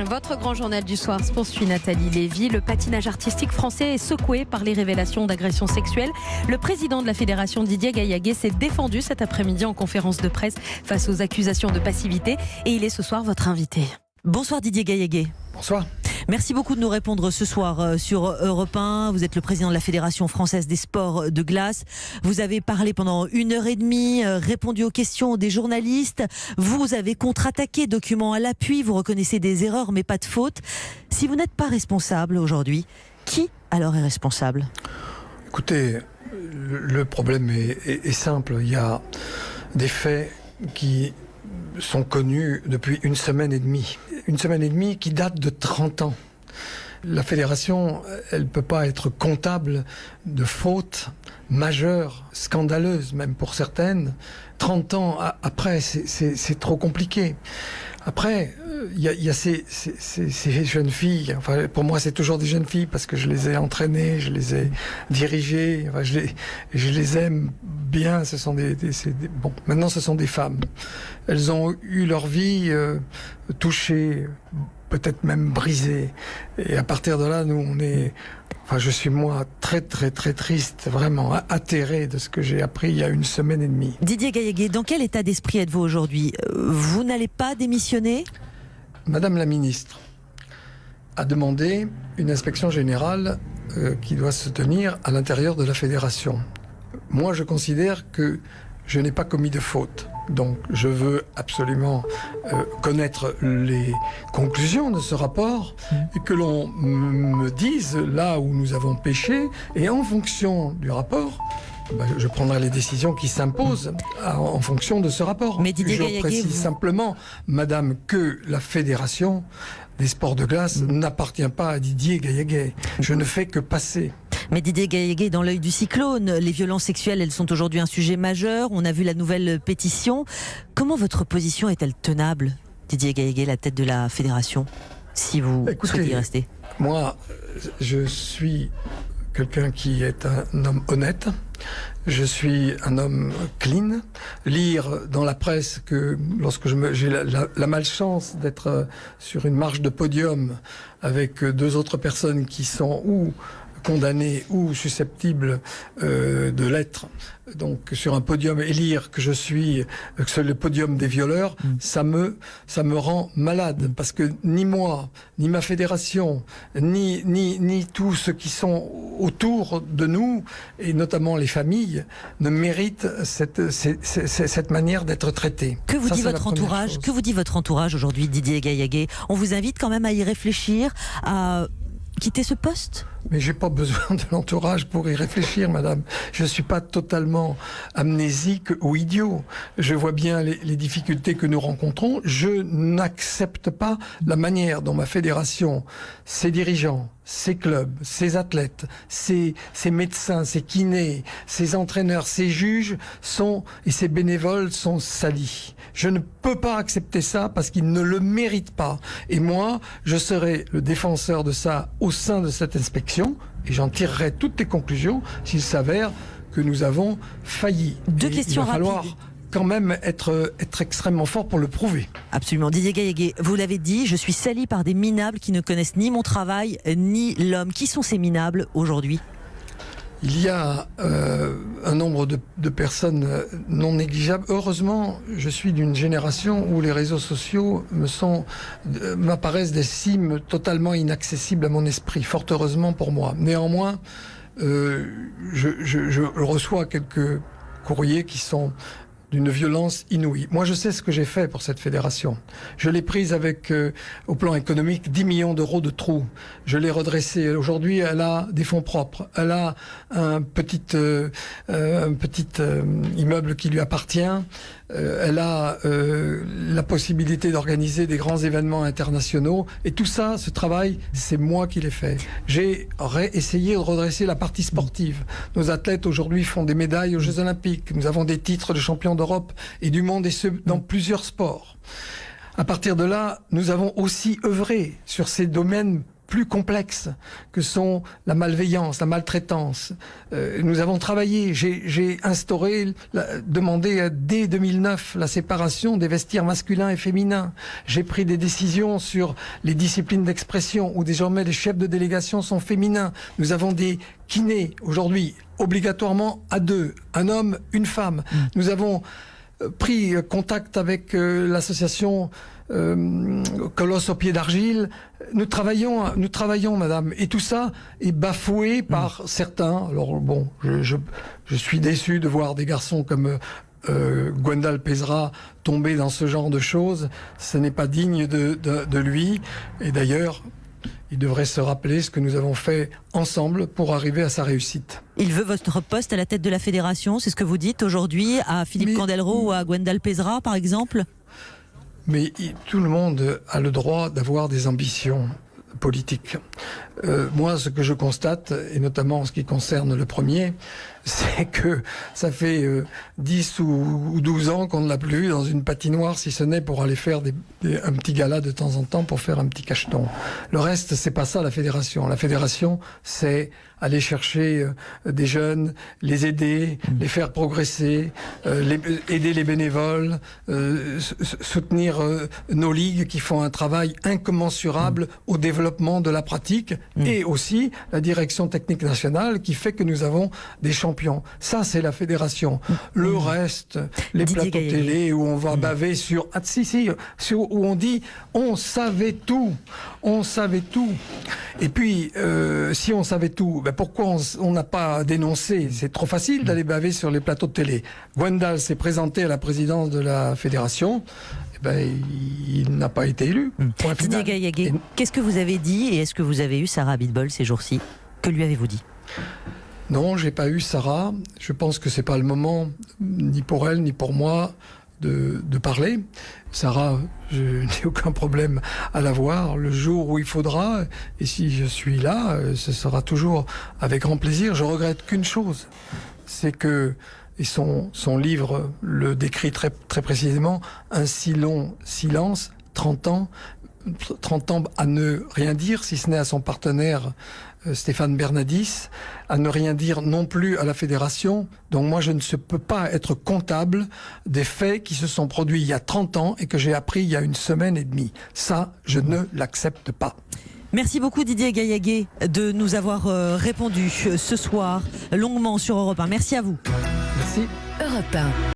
Votre grand journal du soir se poursuit, Nathalie Lévy. Le patinage artistique français est secoué par les révélations d'agressions sexuelles. Le président de la fédération, Didier Gaillaguet, s'est défendu cet après-midi en conférence de presse face aux accusations de passivité. Et il est ce soir votre invité. Bonsoir Didier Gaillaguet. Bonsoir. Merci beaucoup de nous répondre ce soir sur Europe 1. Vous êtes le président de la Fédération française des sports de glace. Vous avez parlé pendant 1h30, répondu aux questions des journalistes. Vous avez contre-attaqué, documents à l'appui. Vous reconnaissez des erreurs mais pas de fautes. Si vous n'êtes pas responsable aujourd'hui, qui alors est responsable ? Écoutez, le problème est simple. Il y a des faits qui sont connus depuis une semaine et demie. Une semaine et demie qui date de 30 ans. La fédération, elle ne peut pas être comptable de fautes majeures, scandaleuses même pour certaines. 30 ans après, c'est trop compliqué. Après, il y a ces jeunes filles. Enfin, pour moi, c'est toujours des jeunes filles parce que je les ai entraînées, je les ai dirigées. Enfin, je les aime bien. Ce sont bon, maintenant, ce sont des femmes. Elles ont eu leur vie touchée, peut-être même brisée. Et à partir de là, nous, je suis moi très très très triste, vraiment atterré de ce que j'ai appris il y a une semaine et demie. Didier Gaillaguet, dans quel état d'esprit êtes-vous aujourd'hui ? Vous n'allez pas démissionner ? Madame la ministre a demandé une inspection générale qui doit se tenir à l'intérieur de la fédération. Moi, je considère que je n'ai pas commis de faute. Donc, je veux absolument connaître les conclusions de ce rapport et que l'on me dise là où nous avons péché. Et en fonction du rapport, je prendrai les décisions qui s'imposent en fonction de ce rapport. Mais Didier Gaillaguet, je précise simplement, madame, que la fédération des sports de glace n'appartient pas à Didier Gaillaguet. Je ne fais que passer. Mais Didier Gaillaguet, dans l'œil du cyclone, les violences sexuelles, elles sont aujourd'hui un sujet majeur. On a vu la nouvelle pétition. Comment votre position est-elle tenable, Didier Gaillaguet, la tête de la fédération, si vous souhaitez y rester ? Moi, je suis quelqu'un qui est un homme honnête. Je suis un homme clean. Lire dans la presse que lorsque j'ai la malchance d'être sur une marche de podium avec deux autres personnes qui sont ou condamnées ou susceptibles de l'être, donc sur un podium, et lire que je suis sur le podium des violeurs, ça me rend malade, parce que ni moi, ni ma fédération, ni tous ceux qui sont autour de nous, et notamment les familles, ne méritent cette manière d'être traités. Que vous dit votre entourage ? Que vous dit votre entourage aujourd'hui, Didier Gaillaguet ? On vous invite quand même à y réfléchir, à quitter ce poste ? Mais j'ai pas besoin de l'entourage pour y réfléchir, madame. Je suis pas totalement amnésique ou idiot. Je vois bien les difficultés que nous rencontrons. Je n'accepte pas la manière dont ma fédération, ses dirigeants, ses clubs, ses athlètes, ses médecins, ses kinés, ses entraîneurs, ses juges et ses bénévoles sont salis. Je ne peux pas accepter ça parce qu'ils ne le méritent pas. Et moi, je serai le défenseur de ça au sein de cette inspection. Et j'en tirerai toutes les conclusions s'il s'avère que nous avons failli. Deux questions rapides. Il va falloir quand même être extrêmement fort pour le prouver. Absolument. Didier Gaillaguet, vous l'avez dit, je suis sali par des minables qui ne connaissent ni mon travail, ni l'homme. Qui sont ces minables aujourd'hui ? Il y a un nombre de personnes non négligeables. Heureusement, je suis d'une génération où les réseaux sociaux m'apparaissent des cimes totalement inaccessibles à mon esprit, fort heureusement pour moi. Néanmoins, je reçois quelques courriers qui sont d'une violence inouïe. Moi, je sais ce que j'ai fait pour cette fédération. Je l'ai prise avec, au plan économique, 10 millions d'euros de trous. Je l'ai redressée. Aujourd'hui, elle a des fonds propres. Elle a un petit immeuble qui lui appartient. Elle a la possibilité d'organiser des grands événements internationaux. Et tout ça, ce travail, c'est moi qui l'ai fait. J'ai essayé de redresser la partie sportive. Nos athlètes, aujourd'hui, font des médailles aux Jeux Olympiques. Nous avons des titres de champions d'Europe et du monde, et ce, dans plusieurs sports. À partir de là, nous avons aussi œuvré sur ces domaines plus complexes, que sont la malveillance, la maltraitance. Nous avons travaillé, j'ai instauré, demandé dès 2009 la séparation des vestiaires masculins et féminins. J'ai pris des décisions sur les disciplines d'expression où désormais les chefs de délégation sont féminins. Nous avons des kinés aujourd'hui obligatoirement à 2, un homme, une femme. Nous avons pris contact avec l'association Colosse au pied d'argile. Nous travaillons, madame. Et tout ça est bafoué par certains. Alors bon, je suis déçu de voir des garçons comme Gwendal Pesra tomber dans ce genre de choses. Ce n'est pas digne de lui. Et d'ailleurs, il devrait se rappeler ce que nous avons fait ensemble pour arriver à sa réussite. Il veut votre poste à la tête de la fédération, c'est ce que vous dites aujourd'hui à Philippe Candelro ou à Gwendal Pesra, par exemple? Mais tout le monde a le droit d'avoir des ambitions politiques. Moi, ce que je constate, et notamment en ce qui concerne le premier, c'est que ça fait 10 ou 12 ans qu'on ne l'a plus vu dans une patinoire, si ce n'est pour aller faire un petit gala de temps en temps pour faire un petit cacheton. Le reste, c'est pas ça la fédération. La fédération, c'est aller chercher des jeunes, les aider, les faire progresser, aider les bénévoles, soutenir nos ligues qui font un travail incommensurable au développement de la pratique, et aussi la direction technique nationale qui fait que nous avons des champions. Ça, c'est la fédération. Le reste, les plateaux télé où on va baver sur... où on dit on savait tout. On savait tout. Et puis, si on savait tout, ben pourquoi on n'a pas dénoncé? C'est trop facile d'aller baver sur les plateaux de télé. Gwendal s'est présenté à la présidence de la fédération. Ben, il n'a pas été élu. Didier Gaillaguet, qu'est-ce que vous avez dit et est-ce que vous avez eu Sarah Abitbol ces jours-ci? Que lui avez-vous dit? Non, j'ai pas eu Sarah. Je pense que c'est pas le moment, ni pour elle, ni pour moi, de parler. Sarah, je n'ai aucun problème à la voir le jour où il faudra. Et si je suis là, ce sera toujours avec grand plaisir. Je regrette qu'une chose, c'est que, et son livre le décrit très, très précisément, un si long silence, 30 ans à ne rien dire, si ce n'est à son partenaire Stéphane Bernadis, à ne rien dire non plus à la fédération. Donc moi, je ne peux pas être comptable des faits qui se sont produits il y a 30 ans et que j'ai appris il y a une semaine et demie. Ça, je ne l'accepte pas. Merci beaucoup Didier Gaillaguet de nous avoir répondu ce soir longuement sur Europe 1. Merci à vous. Merci. Europe 1.